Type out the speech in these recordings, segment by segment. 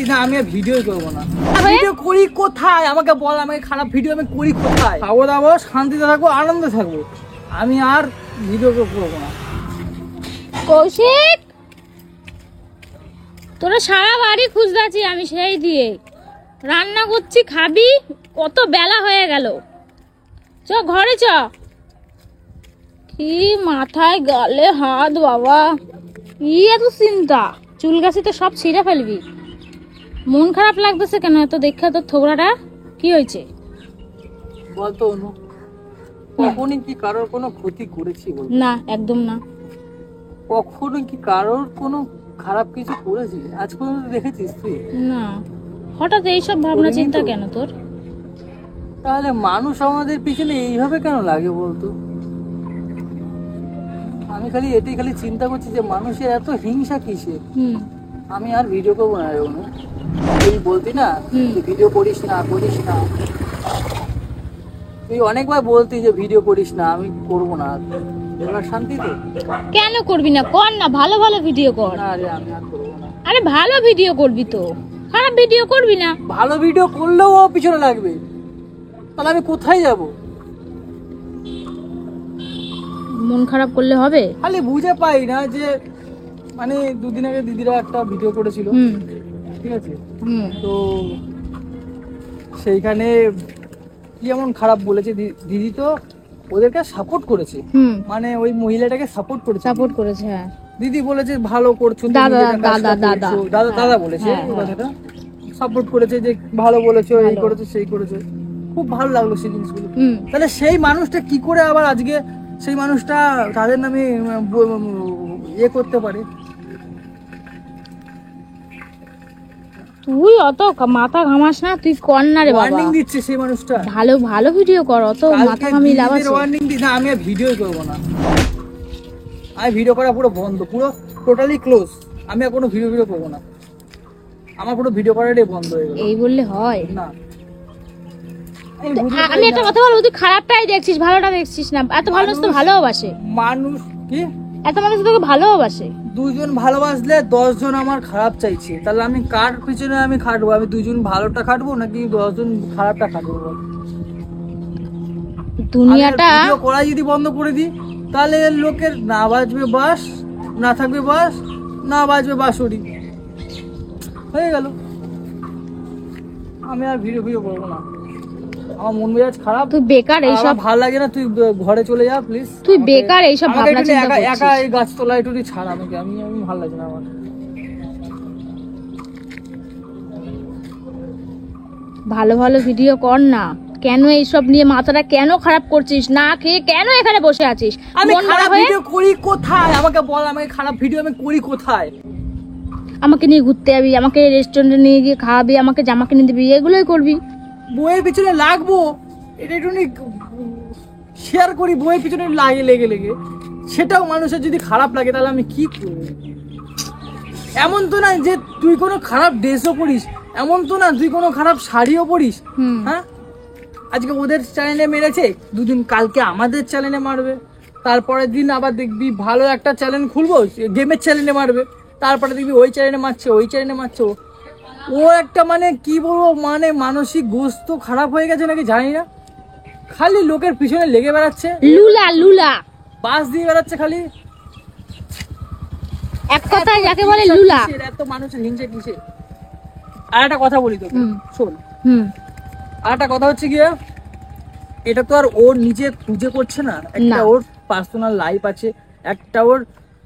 This না, আমি আর video করবো না। ভিডিও করি কোথায় আমাকে বল, আমাকে খারাপ ভিডিও আমি করি কোথায়? খাবো দাবো, শান্তিতে থাকবো, আনন্দে থাকবো, আমি আর ভিডিও করবো না। কৌশিক, তোরা সারা বাড়ি খুঁজতেছি আমি, সেই দিয়ে রান্না করছি, খাবি, কত বেলা হয়ে গেল। চ ঘরে চ। কি মাথায় গালে হাত বাবা, কি এত চিন্তা, চুল গাছি তো সব ছিঁড়ে ফেলবি। মন খারাপ লাগতেছে কেন এত দেখে তোর থোবড়াটা? কি হয়েছে বলতো অনু, কখনই কি কারোর কোনো ক্ষতি করেছি বল? না, একদম না। কখনো কি কারোর কোনো খারাপ কিছু করেছি আজ পর্যন্ত দেখেছিস তুই? না, হঠাৎ এইসব ভাবনা চিন্তা কেন তোর? তাহলে মানুষ আমাদের পিছনে এইভাবে কেন লাগে বলতো? আমি খালি এটাই খালি চিন্তা করছি যে মানুষের এত হিংসা কিসে। আমি আর ভিডিও করবো না রে অনু। তুই বলতি না ভিডিও করিস না করিস না, তুই অনেকবার বলতি যে ভিডিও করিস না, আমি করবো না। এবার শান্তিতে কেন করবি না? কর না, ভালো ভালো ভিডিও কর। না রে, আমি আর করবো না। আরে ভালো ভিডিও করবি তো, খারাপ ভিডিও করবি না। ভালো ভিডিও করলেও ও পিছনে লাগবে, তাহলে আমি কোথায় যাব? মন খারাপ করলে হবে? খালি বুঝে পাই না যে মানে দুদিন আগে দিদিরা একটা ভিডিও করেছিল, ঠিক আছে, তো সেইখানে কি এমন খারাপ বলেছে দিদি, তো ওদেরকে সাপোর্ট করেছে, মানে ওই মহিলাটাকে সাপোর্ট করেছে। হ্যাঁ, দিদি বলেছে ভালো করছো, দাদা বলেছে কথাটা, সাপোর্ট করেছে যে ভালো বলেছো, এই করেছো সেই করেছো, খুব ভালো লাগলো সেই জিনিসগুলো। তাহলে সেই মানুষটা কি করে আবার আজকে সেই মানুষটা তাদের নামে ইয়ে করতে পারে? তুই অত মাথা ঘামাস না, তুই কর না রে বাবা। ওয়ার্নিং দিচ্ছে সেই মানুষটা, ভালো ভালো ভিডিও কর, অত মাথা ঘামিয়ে লাভ আছে? ওয়ার্নিং দিস না, আমি আর ভিডিও করব না। আমি ভিডিও করা পুরো বন্ধ, পুরো টোটালি ক্লোজ। আমি আর কোনো ভিডিও করবো না, আমার পুরো ভিডিও করাটাই বন্ধ হয়ে গেল। এই বললে হয় না? আমি একটা কথা বলবো, তুই খারাপটাই দেখছিস, ভালোটা দেখছিস না। এত মানুষ তো ভালোবাসে, মানুষ কি এত মানুষ তোকে ভালোবাসে। দুজন ভালোবাসলে 10 জন আমার খারাপ চাইছে, তাহলে আমি কার পিছনে আমি খাটবো? আমি দুজন ভালোটা খাটবো নাকি 10 জন খারাপটা খাটবো? দুনিয়াটা ভিডিও করা যদি বন্ধ করে দিই, তাহলে লোকের না বাজবে বাস, না থাকবে বাস, না বাজবে বাঁশরি, হয়ে গেল। আমি আর ভিডিও করবো না, আমার মন মেজাজ খারাপ। তুই বেকার এইসব, ভালো লাগে না, তুই ঘরে চলে যা প্লিজ। তুই বেকার এইসব ভাবনা চিন্তা করছিস। একা এই গাছ তলায় একটু ছাড় আমাকে, আমি ভালো লাগে না আমার। ভালো ভালো ভিডিও কর না, কেন এইসব নিয়ে মাথাটা কেন খারাপ করছিস? না খেয়ে কেন এখানে বসে আছিস? আমি খারাপ ভিডিও করি কোথায় আমাকে বল, আমাকে খারাপ ভিডিও আমি করি কোথায়? আমাকে নিয়ে ঘুরতে যাবি, আমাকে রেস্টুরেন্টে নিয়ে গিয়ে খাওয়াবি, আমাকে জামা কিনে দিবি, এগুলোই করবি। বইয়ের পিছনে লাগবো, এটা একটু শেয়ার করি, বইয়ের পিছনে লেগে সেটাও মানুষের যদি খারাপ লাগে তাহলে আমি কি করবো? এমন তো না যে তুই কোনো খারাপ ড্রেসও পরিস, এমন তো না তুই কোনো খারাপ শাড়িও পরিস। হ্যাঁ, আজকে ওদের চ্যানেলে মেরেছে, দুদিন কালকে আমাদের চ্যানেলে মারবে, তারপরের দিন আবার দেখবি ভালো একটা চ্যানেল খুলবো, গেমের চ্যানেলে মারবে, তারপরে দেখবি ওই চ্যানেলে মারছে। ও একটা মানে কি বলবো, মানে মানসিক গোস্ত খারাপ হয়ে গেছে নাকি জানি না, খালি লোকের পিছনে লেগে বেড়াচ্ছে, লুলা বাস দিয়ে বেড়াচ্ছে খালি। এক কথায় যাকে বলে লুলা। এত মানুষের হিংসা কিসে? আর একটা কথা বলি তোকে, শোন। আর একটা কথা হচ্ছে গিয়ে, এটা তো আর ওর নিজে খুঁজে করছে না, একটা ওর পার্সোনাল লাইফ আছে, একটা ওর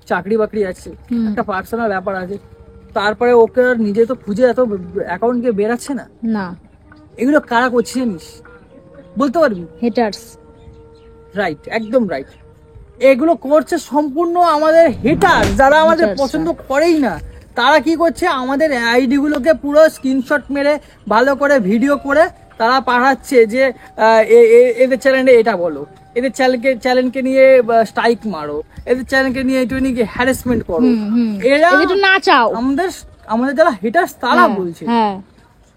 চাকরি বাকরি আছে, একটা পার্সোনাল ব্যাপার আছে, তারপরে ওকে নিজে তো খুঁজে এত অ্যাকাউন্ট কে বেরাচ্ছে না। এগুলো কারা করছে জানিস? বলতে পারবি? হেটার্স। রাইট, একদম রাইট। এগুলো করছে সম্পূর্ণ আমাদের হেটার, যারা আমাদের পছন্দ করেই না। তারা কি করছে, আমাদের আইডি গুলোকে পুরো স্ক্রিনশট মেরে ভালো করে ভিডিও করে তারা পাঠাচ্ছে যে এদের চ্যানেলে এটা বলো, এদের চ্যানেলকে নিয়ে স্ট্রাইক মারো, এদের চ্যানেলকে নিয়ে একটু হ্যারাসমেন্ট করো। এরা না চাও, আমাদের যারা হেটার্স তারা বলছে।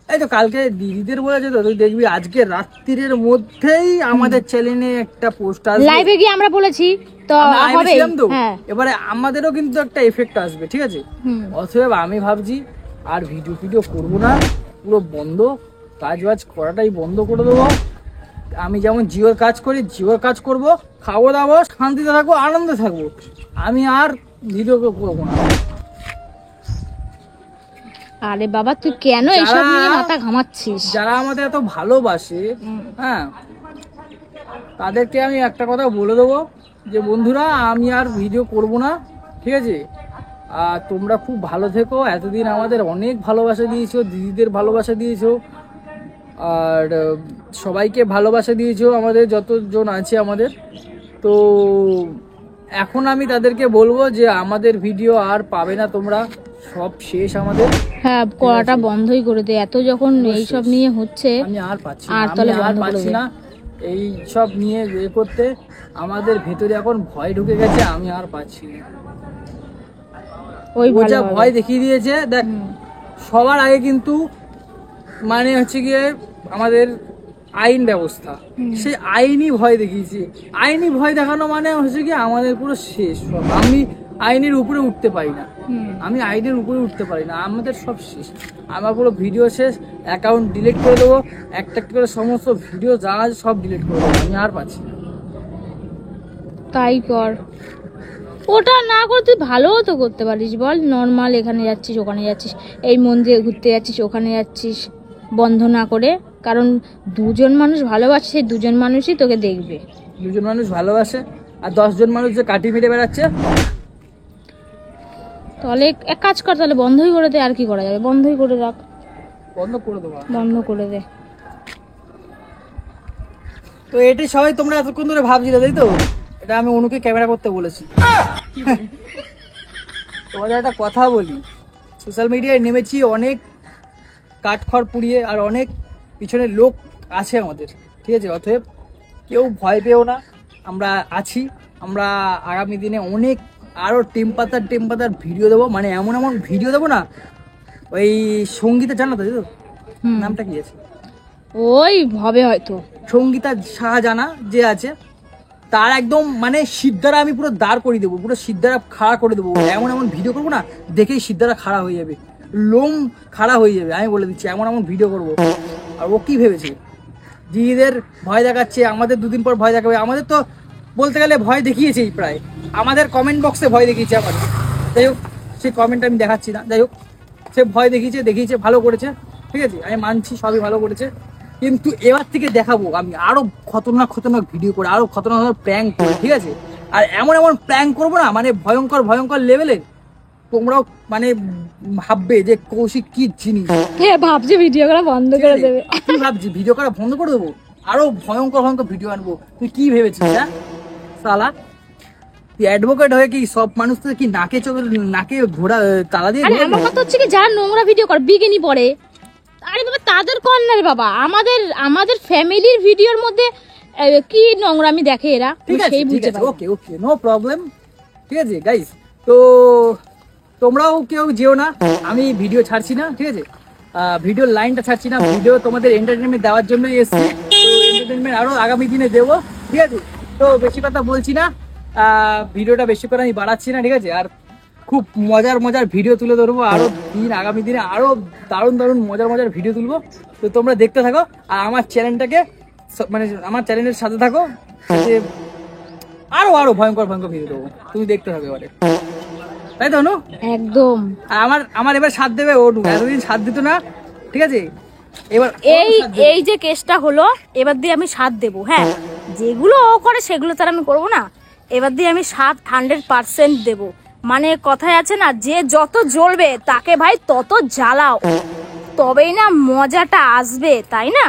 এই তো কালকে দিদিদের বলেছে তো, তুই দেখবি আজকে রাত্রির মধ্যেই আমাদের চ্যানেলে একটা পোস্ট আসবে, লাইভে গিয়ে আমরা বলেছি তো হবে। এবারে আমাদেরও কিন্তু একটা এফেক্ট আসবে, ঠিক আছে? অতএব আমি ভাবছি আর ভিডিও করবো না, পুরো বন্ধ, কাজ বাজ করাটাই বন্ধ করে দেবো। আমি যেমন জিওর কাজ করি, জিওর কাজ করব, খাবো দাবো, শান্তিতে থাকবো, আনন্দে থাকবো। আমি আর ভিডিও করবো না। আরে বাবা তুই কেন এইসব নিয়ে মাথা ঘামাচ্ছিস? যারা আমাদের এত ভালোবাসে, হ্যাঁ, তাদেরকে আমি একটা কথা বলে দেবো যে বন্ধুরা আমি আর ভিডিও করব না, ঠিক আছে? আর তোমরা খুব ভালো থেকো। এতদিন আমাদের অনেক ভালোবাসা দিয়েছো, দিদিদের ভালোবাসা দিয়েছো, আর সবাইকে ভালোবাসা দিয়েছো, আমাদের যতজন আছে আমাদের। তো এখন আমি তাদেরকে বলবো যে আমাদের ভিডিও আর পাবে না তোমরা, সব শেষ আমাদের। হ্যাঁ, করাটা বন্ধই করে দে। এত যখন এইসব নিয়ে হচ্ছে আমি আর পাচ্ছি আর না, তাহলে আমি আর বন্ধ করে পাচ্ছি দে। না এই সব নিয়ে করতে। আমাদের ভেতরে এখন ভয় ঢুকে গেছে, আমি আর পাচ্ছি না। ওই ও যা ভালো ভয় দেখিয়ে দিয়েছে দেখ। সবার আগে কিন্তু মানে হচ্ছে গিয়ে আমাদের আইন ব্যবস্থা, সেই আইনি ভয় দেখিয়েছে। আইনি ভয় দেখানো মানে হচ্ছে কি আমাদের পুরো শেষ সব। আমি আইনের উপরে উঠতে পারি না, আমি আইনের উপরে উঠতে পারি না, আমাদের সব শেষ। আমার পুরো ভিডিও শেষ, অ্যাকাউন্ট ডিলিট করে দেবো, একটা একটা করে সমস্ত ভিডিও যা আছে সব ডিলিট করে দেবো। আমি আর পাচ্ছি না। তাই কর। ওটা না করে তুই ভালোও তো করতে পারিস বল। নর্মাল এখানে যাচ্ছিস, ওখানে যাচ্ছিস, এই মন্দিরে ঘুরতে যাচ্ছিস, ওখানে যাচ্ছিস, বন্ধ না করে। কারণ দুজন মানুষ ভালোবাসে, সেই দুজন মানুষই তোকে দেখবে। দুজন মানুষ ভালোবাসে আর 10 জন মানুষ যে কাটি মেরে বেড়াচ্ছে। তাহলে এক কাজ কর, তাহলে বন্ধই করে দে। আর কি করা যাবে? বন্ধই করে রাখ, বন্ধ করে দেবো। বন্ধ করে দে। তো এটাই সবাই তোমরা এতক্ষণ ধরে ভাবছিলে, তাই তো? এটা আমি অনুকে ক্যামেরা করতে বলেছি। তোমাদের একটা কথা বলি, সোশ্যাল মিডিয়ায় নেমেছি অনেক কাঠখড় পুড়িয়ে, আর অনেক পিছনে লোক আছে আমাদের, ঠিক আছে? অতএব কেউ ভয় পেও না, আমরা আছি। আমরা আগামী দিনে অনেক আরও টেম্পাতার ভিডিও দেবো, মানে এমন এমন ভিডিও দেবো না। ওই সঙ্গীতা জানো তো, তাই তো? নামটা কি আছে? ওই হবে হয়তো সঙ্গীতা শাহজানা যে আছে, তার একদম মানে সিদ্ধারা আমি পুরো দাঁড় করিয়ে দেবো, পুরো সিদ্ধারা খাড়া করে দেবো। এমন এমন ভিডিও করবো না, দেখেই সিদ্ধারা খাড়া হয়ে যাবে, লোম খাড়া হয়ে যাবে। আমি বলে দিচ্ছি এমন এমন ভিডিও করবো। আর ও কি ভেবেছে, দিদিদের ভয় দেখাচ্ছে, আমাদের দুদিন পর ভয় দেখাবে। আমাদের তো বলতে গেলে ভয় দেখিয়েছেই প্রায়, আমাদের কমেন্ট বক্সে ভয় দেখিয়েছে আমাদের। যাই হোক, সেই কমেন্ট আমি দেখাচ্ছি না। যাই হোক, সে ভয় দেখিয়েছে, ভালো করেছে, ঠিক আছে? আমি মানছি সবই ভালো করেছে, কিন্তু এবার থেকে দেখাবো আমি আরো খতরনাক ভিডিও করে, আরো খতরনাক প্র্যাঙ্ক করে, ঠিক আছে? আর এমন এমন প্র্যাঙ্ক করবো না, মানে ভয়ঙ্কর লেভেলের। তোমরাও মানে ভাববে যে কৌশিক কি জিনিস। ভাবছি ভিডিও করা বন্ধ করে দেবে। তুই ভাবছি ভিডিও করা বন্ধ করে দেবো, আরো ভয়ঙ্কর ভিডিও আনবো। তুই কি ভেবেছিস? হ্যাঁ সালা, তুই অ্যাডভোকেট হয়ে কি সব মানুষ তো কি নাকে ঘোড়া তালা দিয়ে? আরে আমার কথা হচ্ছে কি, যারা নোংরা ভিডিও করে, বিকিনি পরে, আরে বাবা তাদের কর না রে বাবা। আমাদের ফ্যামিলির ভিডিওর মধ্যে কি নোংরামি দেখে এরা, ঠিক আছে, সেই বুঝতে পারি। ওকে, নো প্রবলেম, ঠিক আছে গাইস? তো তোমরাও কেউ যেও না, আমি ভিডিও ছাড়ছি না, ঠিক আছে? ভিডিওর লাইনটা ছাড়ছি না, ভিডিও তোমাদের এন্টারটেনমেন্ট দেওয়ার জন্যই এসেছি। তো এন্টারটেনমেন্ট আরো আগামী দিনে দেবো, ঠিক আছে? তো বেশি কথা বলছি না, ভিডিওটা বেশি করে আমি বাড়াচ্ছি না, ঠিক আছে? আর খুব মজার ভিডিও তুলে ধরবো আরো আগামী দিনে, আরো দারুণ মজার ভিডিও তুলবো। তো তোমরা দেখতে থাকো, আর আমার চ্যানেলটাকে মানে আমার চ্যানেলের সাথে থাকো, যে আরো ভয়ঙ্কর ভিডিও দেবো, তুমি দেখতে থাকো এবারে, তাই তো? একদম। আর আমার এবার সাথ দেবে ওটু, এতদিন সাথ দিত না, ঠিক আছে? এবার এই যে কেসটা হলো, এবার দিয়ে আমি 7 দেবো। হ্যাঁ, যেগুলো ও করে সেগুলো তার আমি করবো না। এবার দিয়ে আমি 100% দেবো। মানে কথায় আছে না, যে যত জ্বলবে তাকে ভাই তত জ্বালাও, তবেই না মজাটা আসবে, তাই না?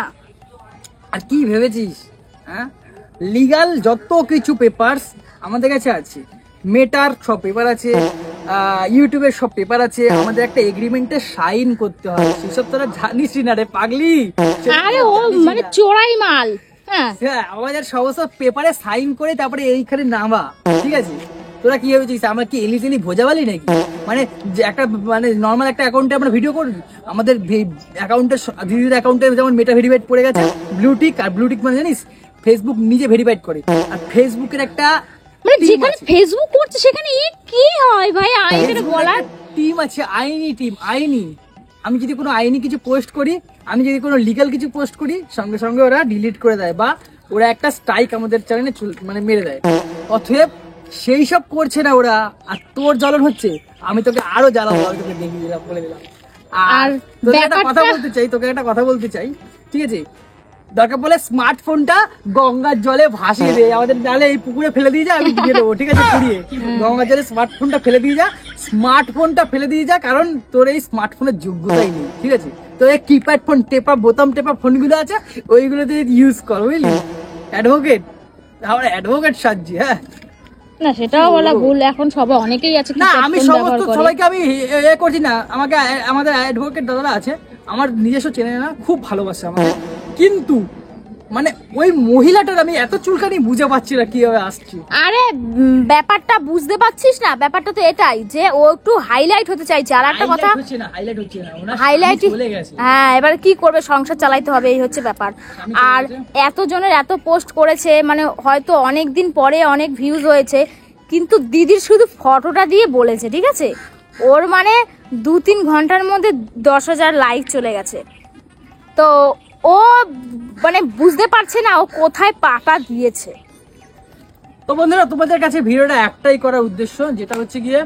আর কি ভেবেছিস? হ্যাঁ, লিগাল যত কিছু পেপারস আমাদের কাছে আছে, মেটার সব পেপার আছে, ইউটিউবের সব পেপার আছে। আমাদের একটা এগ্রিমেন্টে সাইন করতে হয়, সেসব তোরা জানিস না রে পাগলি। আরে ও মানে চোরাই মাল। হ্যাঁ, আমাদের সমস্ত পেপারে সাইন করে তারপরে এইখানে নামা, ঠিক আছে? তোরা কি ভেবেছিস আমরা কি এলিজেলি ভোজাবালি নাকি? মানে যে একটা মানে নর্মাল একটা অ্যাকাউন্টে আমরা ভিডিও করি, আমাদের অ্যাকাউন্টে দিদির অ্যাকাউন্টে যেমন মেটা ভেরিফাইড পড়ে গেছে, ব্লুটিক। আর ব্লুটিক মানে জানিস, ফেসবুক নিজে ভেরিফাইড করে। আর ফেসবুকের একটা মানে যেখানে ফেসবুক করছে সেখানে কি হয় ভাই? আইনের বলার টিম আছে, আইনি টিম, আইনি, আমি যদি কোনো আইনি কিছু পোস্ট করি, আমি যদি কোনো লিগ্যাল কিছু পোস্ট করি, সঙ্গে সঙ্গে ওরা ডিলিট করে দেয় বা ওরা একটা স্ট্রাইক আমাদের চ্যানেলে মানে মেরে দেয়। অতএব সেই সব করছে না ওরা, আর তোর জ্বলন হচ্ছে, আমি তোকে আরো জ্বালাবো, আমি তোকে দেখিয়ে দিলাম, বলে দিলাম। আর তোকে একটা কথা বলতে চাই, ঠিক আছে? দরকার বলে স্মার্টফোনটা গঙ্গার জলে ভাসিয়ে দে, আমাদের নালে এই পুকুরে ফেলে দিয়ে যা, আমি দিয়ে দেবো, ঠিক আছে? পুড়িয়ে গঙ্গার জলে স্মার্টফোনটা ফেলে দিয়ে যা, কারণ তোর এই স্মার্টফোনের যোগ্যতাই নেই, ঠিক আছে? তো এই কিপ্যাড ফোন, বোতাম টেপা ফোনগুলো আছে, ওইগুলোতে ইউজ কর, বুঝলি? আমরা অ্যাডভোকেট সাজছি, হ্যাঁ? না সেটাও বলা ভুল, এখন সবাই অনেকেই আছে না, কিপ্যাড আমি ফোন ব্যবহার সমস্ত করে। সবাইকে আমি করছি না, আমাদের অ্যাডভোকেট দাদারা আছে, আমার নিজস্ব চ্যানেল না, খুব ভালোবাসে আমাকে, কিন্তু মানে ওই মহিলাটার আমি এত চুলকানি বুঝে পাচ্ছি না কিভাবে আসছি। আরে ব্যাপারটা বুঝতে পারছিস না, ব্যাপারটা তো এটাই যে ও একটু হাইলাইট হতে চাইছে। আর একটা কথা, হাইলাইট হচ্ছে না, ওনার হাইলাইট, স্বামী চলে গেছে। হ্যাঁ এবার কি করবে, সংসার চালাইতে হবে, এই হচ্ছে ব্যাপার। স্বামী চলে আর গেছে। এতজনের এত পোস্ট করেছে, মানে হয়তো অনেক দিন পরে অনেক ভিউজ হয়েছে, কিন্তু দিদির শুধু ফটোটা দিয়ে বলেছে, ঠিক আছে? ওর মানে 2-3 ঘন্টার মধ্যে 10,000 লাইক চলে গেছে। তো ও মানে বুঝতে পারছে না ও কোথায় পাটা দিয়েছে। তো বন্ধুরা, তোমাদের কাছে ভিডিওটা একটাই করার উদ্দেশ্য, যেটা হচ্ছে গিয়ে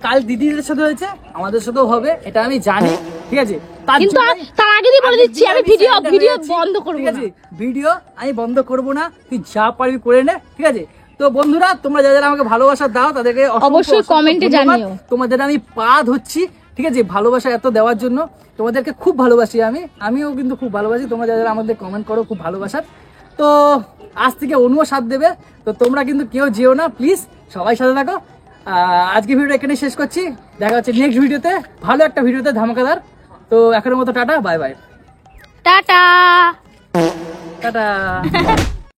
কাল দিদিদের সাথে হয়েছে, আমাদের সাথেও হবে, এটা আমি জানি, ঠিক আছে? তার কিন্তু জন্যই তার আগে দিয়ে বলে দিচ্ছি আমি ভিডিও surrender হয়ে যাচ্ছি, বন্ধ করব ঠিক না। আছে? ভিডিও আমি বন্ধ করব না, তুই যা পারবি করে নে, ঠিক আছে? তো বন্ধুরা, তোমরা যারা আমাকে ভালোবাসা দাও তাদেরকে অবশ্যই কমেন্টে জানিও। তোমাদের আমি পা ধরছি, ঠিক আছে? ভালোবাসা এত দেওয়ার জন্য তোমাদেরকে খুব ভালোবাসি, আমিও কিন্তু খুব ভালোবাসি। তোমরা যারা আমাদের কমেন্ট করো খুব ভালোবাসার, তো আজ থেকে অনুও সাথ দেবে, তো তোমরা কিন্তু কেউ যেও না, প্লিজ সবাই সাথে থাকো। আজকে ভিডিও এখানে শেষ করছি, দেখা হচ্ছে নেক্সট ভিডিওতে, ভালো একটা ভিডিওতে, ধামাকাদার। তো এখনের মতো tata, bye bye, tata. Tata.